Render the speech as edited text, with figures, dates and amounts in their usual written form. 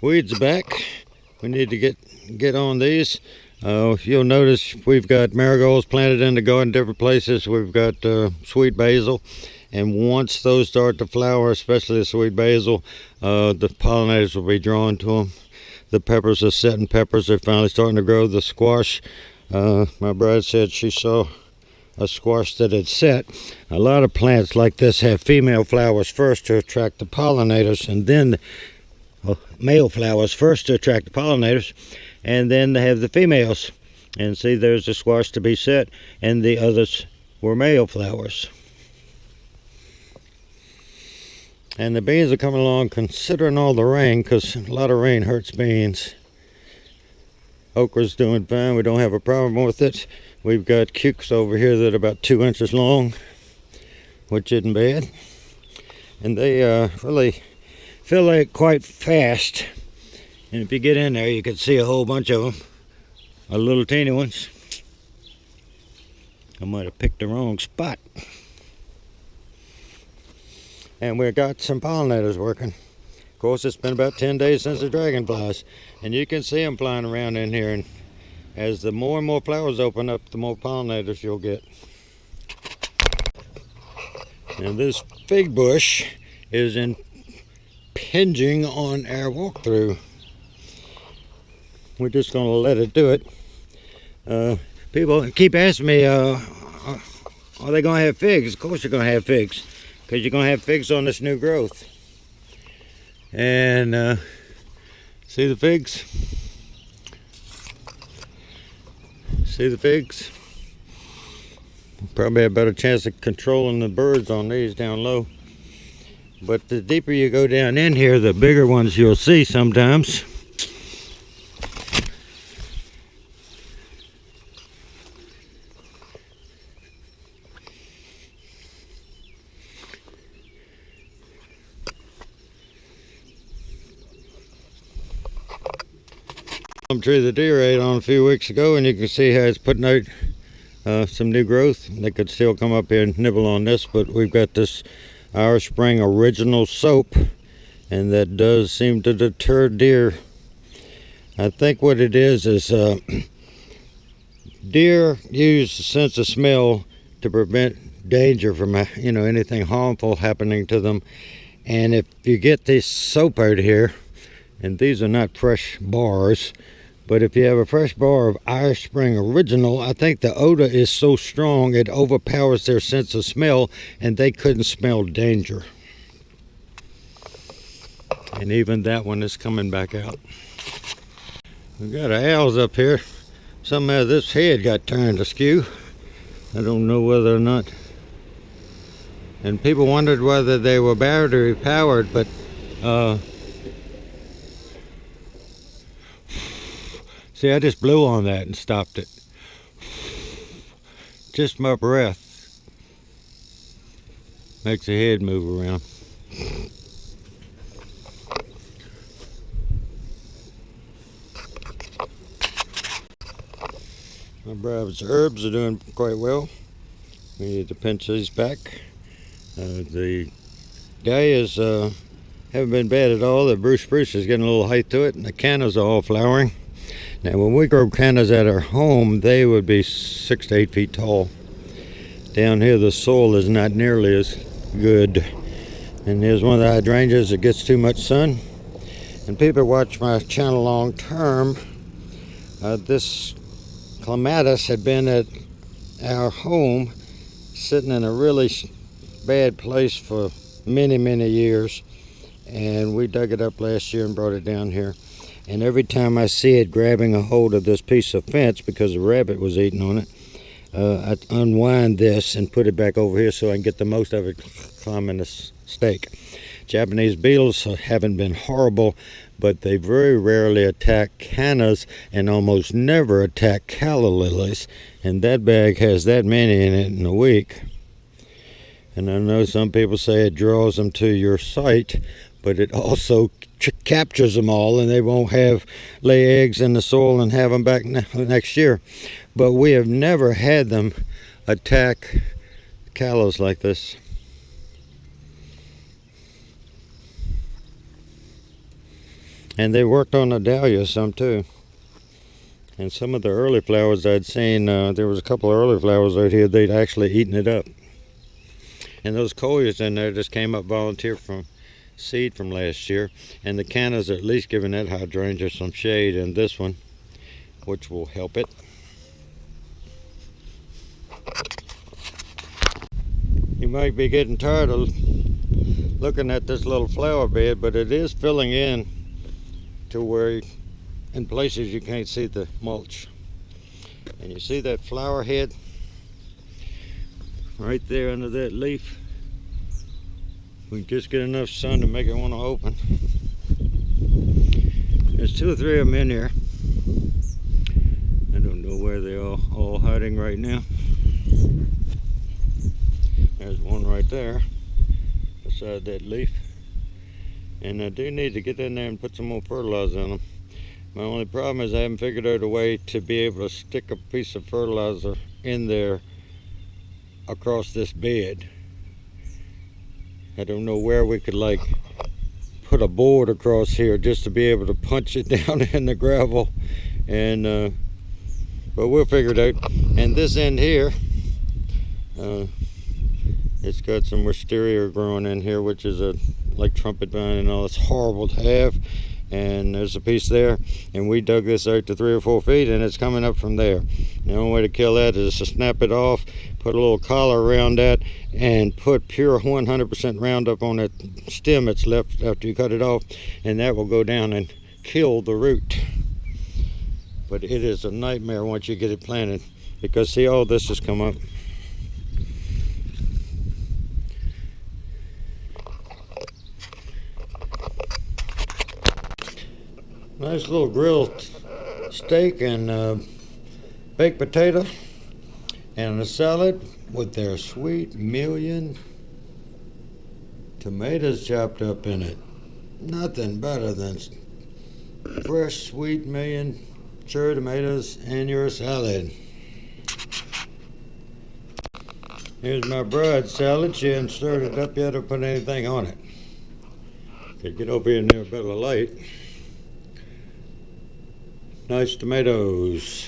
weeds are back. We need to get on these. You'll notice we've got marigolds planted in the garden, different places. We've got sweet basil, and once those start to flower, especially the sweet basil, the pollinators will be drawn to them. The peppers are setting peppers. They're finally starting to grow. The squash, my bride said she saw a squash that had set. A lot of plants like this have female flowers first to attract the pollinators, and then male flowers first to attract the pollinators, and then they have the females. And see, there's the squash to be set, and the others were male flowers. And the beans are coming along considering all the rain, because a lot of rain hurts beans. Okra's doing fine. We don't have a problem with it. We've got cukes over here that are about 2 inches long, which isn't bad. And they really fill out quite fast. And if you get in there, you can see a whole bunch of them, little teeny ones. I might have picked the wrong spot. And we've got some pollinators working. Of course, it's been about 10 days since the dragonflies, and you can see them flying around in here. And as the more and more flowers open up, the more pollinators you'll get. And this fig bush is impinging on our walkthrough. We're just going to let it do it. People keep asking me, are they going to have figs? Of course you're going to have figs, because you're going to have figs on this new growth. And see the figs? See the figs? Probably have a better chance of controlling the birds on these down low. But the deeper you go down in here, the bigger ones you'll see sometimes. Tree the deer ate on a few weeks ago, and you can see how it's putting out some new growth. They could still come up here and nibble on this, but we've got this Irish Spring Original soap, and that does seem to deter deer. I think what it is deer use the sense of smell to prevent danger from anything harmful happening to them. And if you get this soap out here, and these are not fresh bars, but if you have a fresh bar of Irish Spring Original, I think the odor is so strong it overpowers their sense of smell, and they couldn't smell danger. And even that one is coming back out. We've got owls up here. Somehow this head got turned askew. I don't know whether or not. And people wondered whether they were battery powered, but see, I just blew on that and stopped it. Just my breath makes the head move around. My bride's herbs are doing quite well. We need to pinch these back. The dahlias haven't been bad at all. The Bruce spruce is getting a little height to it, and the cannas are all flowering. Now, when we grow cannas at our home, they would be 6 to 8 feet tall. Down here, the soil is not nearly as good. And here's one of the hydrangeas that gets too much sun. And people watch my channel long term. This clematis had been at our home, sitting in a really bad place for many, many years. And we dug it up last year and brought it down here. And every time I see it grabbing a hold of this piece of fence, because the rabbit was eating on it, I unwind this and put it back over here so I can get the most of it climbing the stake. Japanese beetles haven't been horrible, but they very rarely attack cannas and almost never attack calla lilies. And that bag has that many in it in a week. And I know some people say it draws them to your site, but it also captures them all, and they won't lay eggs in the soil and have them back next year. But we have never had them attack callas like this. And they worked on the dahlia some too. And some of the early flowers I'd seen, there was a couple of early flowers out here, they'd actually eaten it up. And those coleus in there just came up volunteer from seed from last year. And the cannas are at least giving that hydrangea some shade in this one, which will help it. You might be getting tired of looking at this little flower bed, but it is filling in to where in places you can't see the mulch. And you see that flower head right there under that leaf? We can just get enough sun to make it want to open. There's 2 or 3 of them in here. I don't know where they're all hiding right now. There's one right there beside that leaf. And I do need to get in there and put some more fertilizer in them. My only problem is I haven't figured out a way to be able to stick a piece of fertilizer in there across this bed. I don't know where we could like put a board across here just to be able to punch it down in the gravel, and but we'll figure it out. And this end here, it's got some wisteria growing in here, which is a like trumpet vine and all. It's horrible to have. And there's a piece there, and we dug this out to 3 or 4 feet, and it's coming up from there. The only way to kill that is to snap it off, put a little collar around that, and put pure 100% Roundup on that stem that's left after you cut it off, and that will go down and kill the root. But it is a nightmare once you get it planted, because see, all this has come up. Nice little grilled steak and baked potato and a salad with their sweet million tomatoes chopped up in it. Nothing better than fresh sweet million cherry tomatoes in your salad. Here's my bride's salad. She hasn't stirred it up yet or put anything on it. Could get over here in there a bit of light. Nice tomatoes.